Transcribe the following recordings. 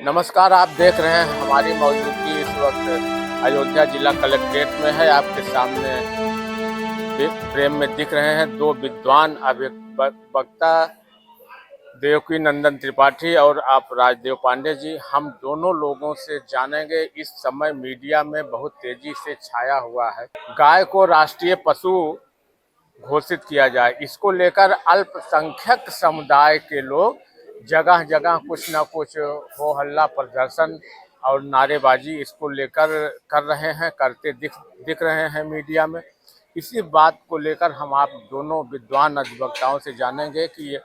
नमस्कार, आप देख रहे हैं हमारी मौजूदगी इस वक्त अयोध्या जिला कलेक्ट्रेट में है। आपके सामने फ्रेम में दिख रहे हैं दो विद्वान वक्ता, देवकी नंदन त्रिपाठी और आप राजदेव पांडे जी। हम दोनों लोगों से जानेंगे, इस समय मीडिया में बहुत तेजी से छाया हुआ है गाय को राष्ट्रीय पशु घोषित किया जाए। इसको लेकर अल्पसंख्यक समुदाय के लोग जगह जगह कुछ ना कुछ हो हल्ला, प्रदर्शन और नारेबाजी इसको लेकर कर रहे हैं, करते दिख रहे हैं मीडिया में। इसी बात को लेकर हम आप दोनों विद्वान अधिवक्ताओं से जानेंगे कि ये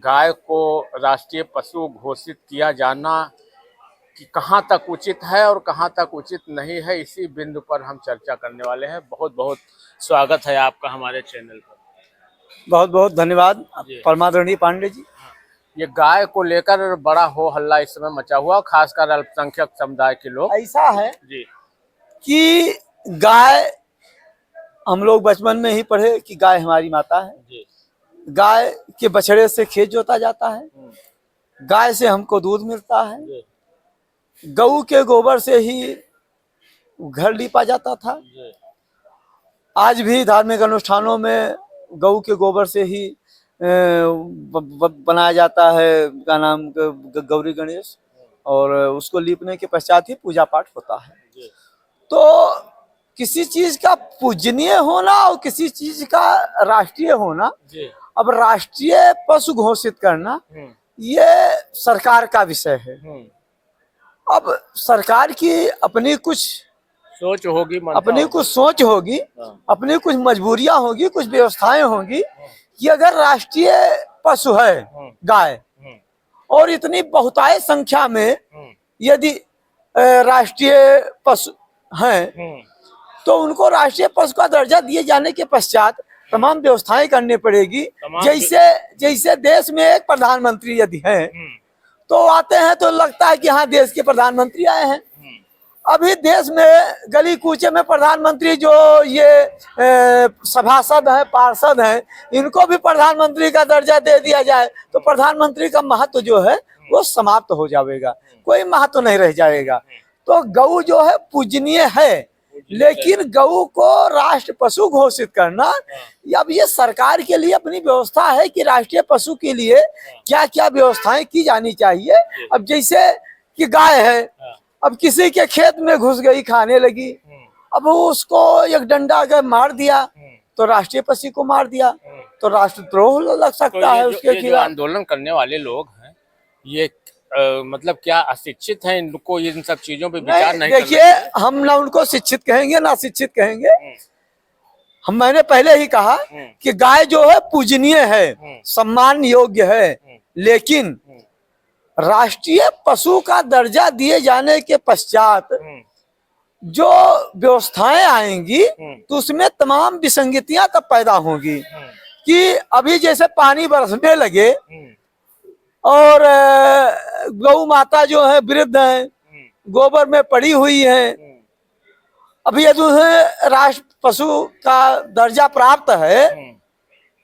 गाय को राष्ट्रीय पशु घोषित किया जाना कि कहाँ तक उचित है और कहाँ तक उचित नहीं है। इसी बिंदु पर हम चर्चा करने वाले हैं। बहुत बहुत स्वागत है आपका हमारे चैनल पर। बहुत बहुत धन्यवाद परमादरणीय पांडे जी। ये गाय को लेकर बड़ा हो हल्ला इस समय मचा हुआ, खासकर अल्पसंख्यक समुदाय के लोग। ऐसा है जी कि गाय, हम लोग बचपन में ही पढ़े कि गाय हमारी माता है जी। गाय के बछड़े से खेत जोता जाता है, गाय से हमको दूध मिलता है, जी गऊ के गोबर से ही घर लीपा जाता था। जी आज भी धार्मिक अनुष्ठानों में गऊ के गोबर से ही बनाया जाता है, क्या नाम, गौरी गणेश, और उसको लीपने के पश्चात ही पूजा पाठ होता है। जी। तो किसी चीज का पूजनीय होना और किसी चीज का राष्ट्रीय होना, जी। अब राष्ट्रीय पशु घोषित करना ये सरकार का विषय है। अब सरकार की अपनी कुछ सोच होगी, अपनी कुछ सोच होगी, अपनी कुछ मजबूरियां होगी, कुछ व्यवस्थाएं होगी कि अगर राष्ट्रीय पशु है गाय और इतनी बहुतायत संख्या में यदि राष्ट्रीय पशु हैं तो उनको राष्ट्रीय पशु का दर्जा दिए जाने के पश्चात तमाम व्यवस्थाएं करनी पड़ेगी। जैसे देश में एक प्रधानमंत्री यदि है तो आते हैं तो लगता है कि हाँ देश के प्रधानमंत्री आए हैं। अभी देश में गली कूचे में प्रधानमंत्री जो ये सभासद है, पार्षद हैं, इनको भी प्रधानमंत्री का दर्जा दे दिया जाए तो प्रधानमंत्री का महत्व जो है वो समाप्त हो जाएगा, कोई महत्व नहीं रह जाएगा। तो गऊ जो है पूजनीय है, लेकिन गऊ को राष्ट्र पशु घोषित करना, अब ये सरकार के लिए अपनी व्यवस्था है कि राष्ट्रीय पशु के लिए क्या क्या व्यवस्थाएं की जानी चाहिए। अब जैसे कि गाय है, अब किसी के खेत में घुस गई, खाने लगी, अब उसको एक डंडा अगर मार दिया तो राष्ट्रीय पशु को मार दिया तो राष्ट्रद्रोह लग सकता है उसके खिलाफ। आंदोलन करने वाले लोग हैं ये मतलब क्या अशिक्षित हैं? इनको इन सब चीजों पे विचार नहीं देखिए, हम ना उनको शिक्षित कहेंगे ना शिक्षित कहेंगे। मैंने पहले ही कहा कि गाय जो है पूजनीय है, सम्मान योग्य है, लेकिन राष्ट्रीय पशु का दर्जा दिए जाने के पश्चात जो व्यवस्थाएं आएंगी तो उसमें तमाम विसंगतियां तब पैदा होंगी कि अभी जैसे पानी बरसने लगे और गौ माता जो है वृद्ध है, गोबर में पड़ी हुई है, अभी यदि उन्हें राष्ट्र पशु का दर्जा प्राप्त है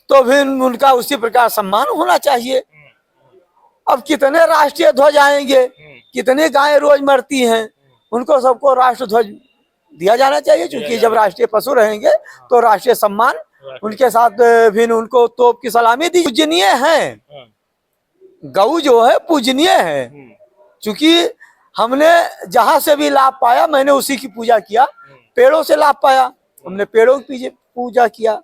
तो फिर उनका उसी प्रकार सम्मान होना चाहिए। अब कितने राष्ट्रीय ध्वज आएंगे, कितने गायें रोज मरती हैं, उनको सबको राष्ट्र ध्वज दिया जाना चाहिए, क्योंकि जब राष्ट्रीय पशु रहेंगे तो राष्ट्रीय सम्मान उनके साथ फिर उनको तोप की सलामी दी। पूजनीय है, गऊ जो है पूजनीय है, क्योंकि हमने जहां से भी लाभ पाया मैंने उसी की पूजा किया। पेड़ों से लाभ पाया, हमने पेड़ों की पूजा किया।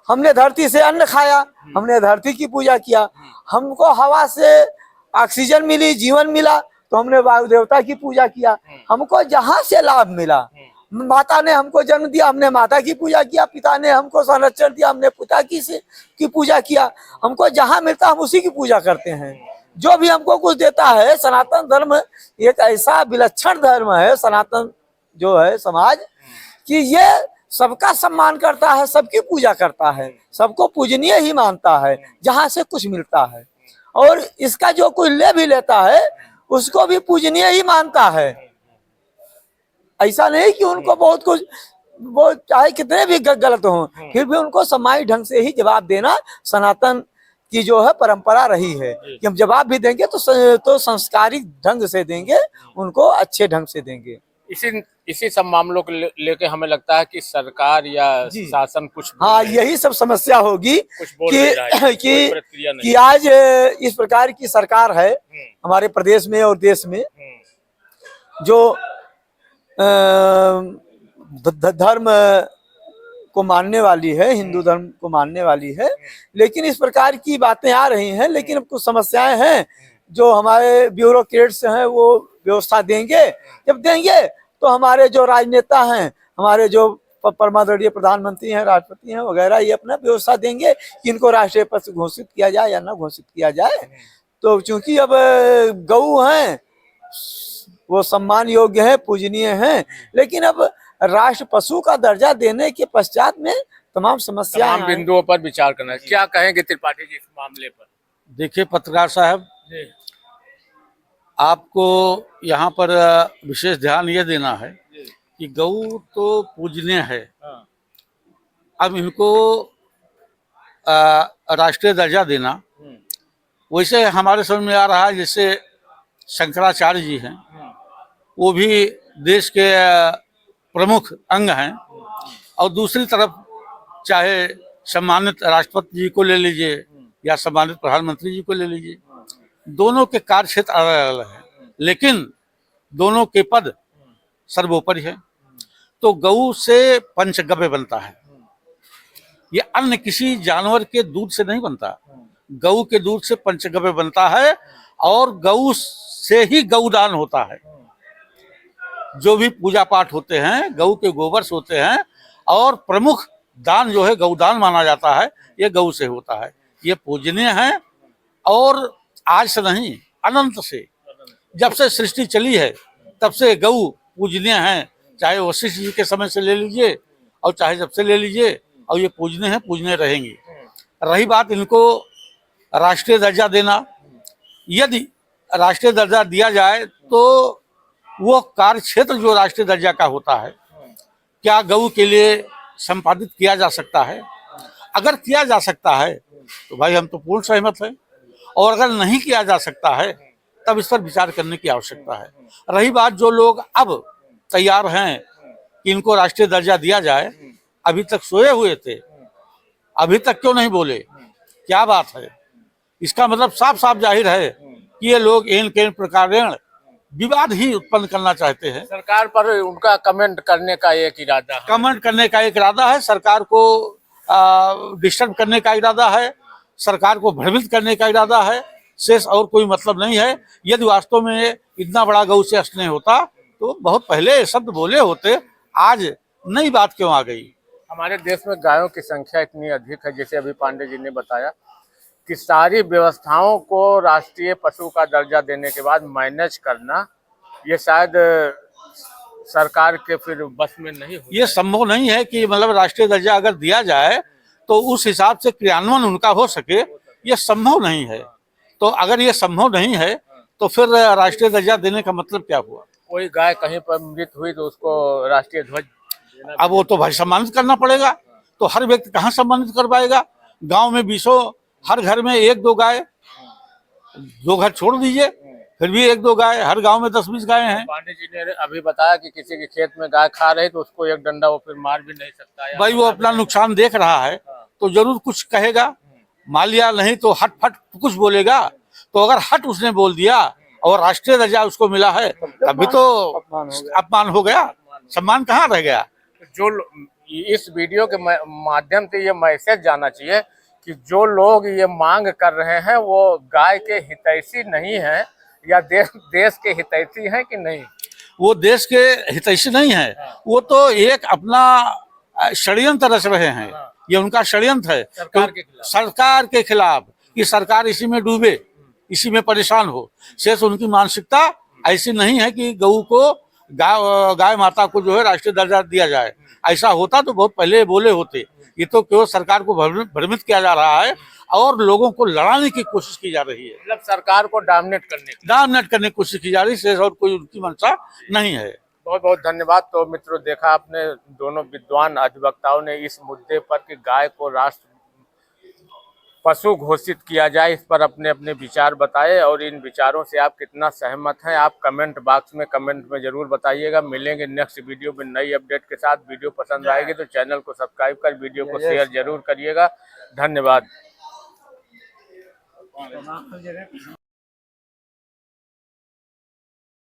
हमने धरती से अन्न खाया, हमने धरती की पूजा किया। हमको हवा से ऑक्सीजन मिली, जीवन मिला, तो हमने वायु देवता की पूजा किया। हमको जहां से लाभ मिला, माता ने हमको जन्म दिया, हमने माता की पूजा किया, पिता ने हमको संरक्षण दिया, हमने पिता की पूजा किया। हमको जहां मिलता हम उसी की पूजा करते हैं। जो भी हमको कुछ देता है, सनातन धर्म एक ऐसा विलक्षण धर्म है, सनातन जो है समाज, कि ये सबका सम्मान करता है, सबकी पूजा करता है, सबको पूजनीय ही मानता है जहां से कुछ मिलता है, और इसका जो कोई ले भी लेता है उसको भी पूजनीय ही मानता है। ऐसा नहीं कि उनको बहुत कुछ, वो चाहे कितने भी गलत हो फिर भी उनको समाज ढंग से ही जवाब देना सनातन की जो है परंपरा रही है कि हम जवाब भी देंगे तो संस्कारिक ढंग से देंगे, उनको अच्छे ढंग से देंगे। इसी सब मामलों को लेके हमें लगता है कि सरकार या जी। शासन कुछ बोल हाँ, नहीं यही सब समस्या होगी कुछ बोल नहीं रहा है, कोई प्रतिक्रिया नहीं। कि आज इस प्रकार की सरकार है हमारे प्रदेश में और देश में, जो धर्म को मानने वाली है, हिंदू धर्म को मानने वाली है, लेकिन इस प्रकार की बातें आ रही हैं। लेकिन अब कुछ समस्याएं हैं जो हमारे ब्यूरोक्रेट्स हैं वो व्यवस्था देंगे। जब देंगे तो हमारे जो राजनेता हैं, हमारे जो परमादरणीय प्रधानमंत्री हैं, राष्ट्रपति हैं वगैरह, ये अपना व्यवस्था देंगे कि इनको राष्ट्रीय पशु घोषित किया जाए या ना घोषित किया जाए। तो चूंकि अब गऊ हैं, वो सम्मान योग्य है, पूजनीय है, लेकिन अब राष्ट्र पशु का दर्जा देने के पश्चात में तमाम समस्याएं, तमाम बिंदुओं पर विचार करना है। क्या कहेंगे त्रिपाठी जी इस मामले पर? देखिए पत्रकार साहब, आपको यहाँ पर विशेष ध्यान ये देना है कि गऊ तो पूजनीय है। अब इनको राष्ट्रीय दर्जा देना, वैसे हमारे समझ में आ रहा है जैसे शंकराचार्य जी हैं, वो भी देश के प्रमुख अंग हैं, और दूसरी तरफ चाहे सम्मानित राष्ट्रपति जी को ले लीजिए या सम्मानित प्रधानमंत्री जी को ले लीजिए, दोनों के कार्य क्षेत्र अलग अलग हैं, लेकिन दोनों के पद सर्वोपरि है। तो गऊ से पंचगव्य बनता है, ये अन्य किसी जानवर के दूध से नहीं बनता, गऊ के दूध से पंचगव्य बनता है, और गऊ से ही गौदान होता है। जो भी पूजा पाठ होते हैं गऊ के गोबर से होते हैं, और प्रमुख दान जो है गौदान माना जाता है, ये गऊ से होता है। ये पूजनीय है, और आज से नहीं, अनंत से, जब से सृष्टि चली है तब से गऊ पूजनीय है। चाहे वशिष्ठ जी के समय से ले लीजिए और चाहे जब से ले लीजिए, और ये पूजनीय है, पूजनीय रहेंगे। रही बात इनको राष्ट्रीय दर्जा देना, यदि राष्ट्रीय दर्जा दिया जाए तो वो कार्य क्षेत्र जो राष्ट्रीय दर्जा का होता है, क्या गऊ के लिए संपादित किया जा सकता है? अगर किया जा सकता है तो भाई हम तो पूर्ण सहमत हैं, और अगर नहीं किया जा सकता है तब इस पर विचार करने की आवश्यकता है। रही बात जो लोग अब तैयार हैं कि इनको राष्ट्रीय दर्जा दिया जाए, अभी तक सोए हुए थे, अभी तक क्यों नहीं बोले? क्या बात है? इसका मतलब साफ साफ जाहिर है कि ये लोग इन के प्रकार विवाद ही उत्पन्न करना चाहते हैं। सरकार पर उनका कमेंट करने का एक इरादा है, कमेंट करने का एक इरादा है, सरकार को डिस्टर्ब करने का इरादा है, सरकार को भ्रमित करने का इरादा है, शेष और कोई मतलब नहीं है। यदि वास्तव में इतना बड़ा गौ से स्नेह होता तो बहुत पहले ये शब्द बोले होते, आज नई बात क्यों आ गई? हमारे देश में गायों की संख्या इतनी अधिक है, जैसे अभी पांडे जी ने बताया, कि सारी व्यवस्थाओं को राष्ट्रीय पशु का दर्जा देने के बाद मैनेज करना, ये शायद सरकार के फिर बस में नहीं हो। ये संभव नहीं है कि मतलब राष्ट्रीय दर्जा अगर दिया जाए तो उस हिसाब से क्रियान्वयन उनका हो सके, ये संभव नहीं है। तो अगर ये संभव नहीं है तो फिर राष्ट्रीय दर्जा देने का मतलब क्या हुआ? कोई गाय कहीं पर मृत हुई तो उसको राष्ट्रीय ध्वज, अब वो तो भाई सम्मानित करना पड़ेगा। तो हर व्यक्ति कहाँ सम्मानित कर पाएगा? गांव में 20 हर घर में 1-2 गाय, 2 घर छोड़ दीजिए, फिर भी 1-2 गाय, हर गांव में 10-20 गाय हैं। पांडे जी ने अभी बताया कि किसी के खेत में गाय खा रही तो उसको एक डंडा वो फिर मार भी नहीं सकता। भाई वो अपना नुकसान देख रहा है तो जरूर कुछ कहेगा, मान लिया नहीं तो हट फट कुछ बोलेगा। तो अगर हट उसने बोल दिया और राष्ट्रीय दर्जा उसको मिला है, तभी तो अपमान हो गया, सम्मान कहाँ रह गया? जो इस वीडियो के माध्यम से ये मैसेज जाना चाहिए कि जो लोग ये मांग कर रहे हैं वो गाय के हितैषी नहीं है, या देश के हितैषी हैं कि नहीं? वो देश के हितैषी नहीं है, वो तो एक अपना षड्यंत्र रच रहे हैं। ये उनका षड्यंत्र है सरकार के खिलाफ, कि सरकार इसी में डूबे, इसी में परेशान हो। शेष उनकी मानसिकता ऐसी नहीं है कि गऊ को गाय माता को जो है राष्ट्रीय दर्जा दिया जाए। ऐसा होता तो बहुत पहले बोले होते। ये तो केवल सरकार को भ्रमित किया जा रहा है और लोगों को लड़ाने की कोशिश की जा रही है, मतलब सरकार को डोमिनेट करने की कोशिश की जा रही है, और कोई उनकी मंशा नहीं है। बहुत बहुत धन्यवाद। तो मित्रों, देखा आपने दोनों विद्वान अधिवक्ताओं ने इस मुद्दे पर कि गाय को पशु घोषित किया जाए, इस पर अपने अपने विचार बताएं और इन विचारों से आप कितना सहमत हैं आप कमेंट बॉक्स में कमेंट में जरूर बताइएगा। मिलेंगे नेक्स्ट वीडियो में नई अपडेट के साथ। वीडियो पसंद आएगी तो चैनल को सब्सक्राइब कर वीडियो को शेयर जरूर करिएगा। धन्यवाद।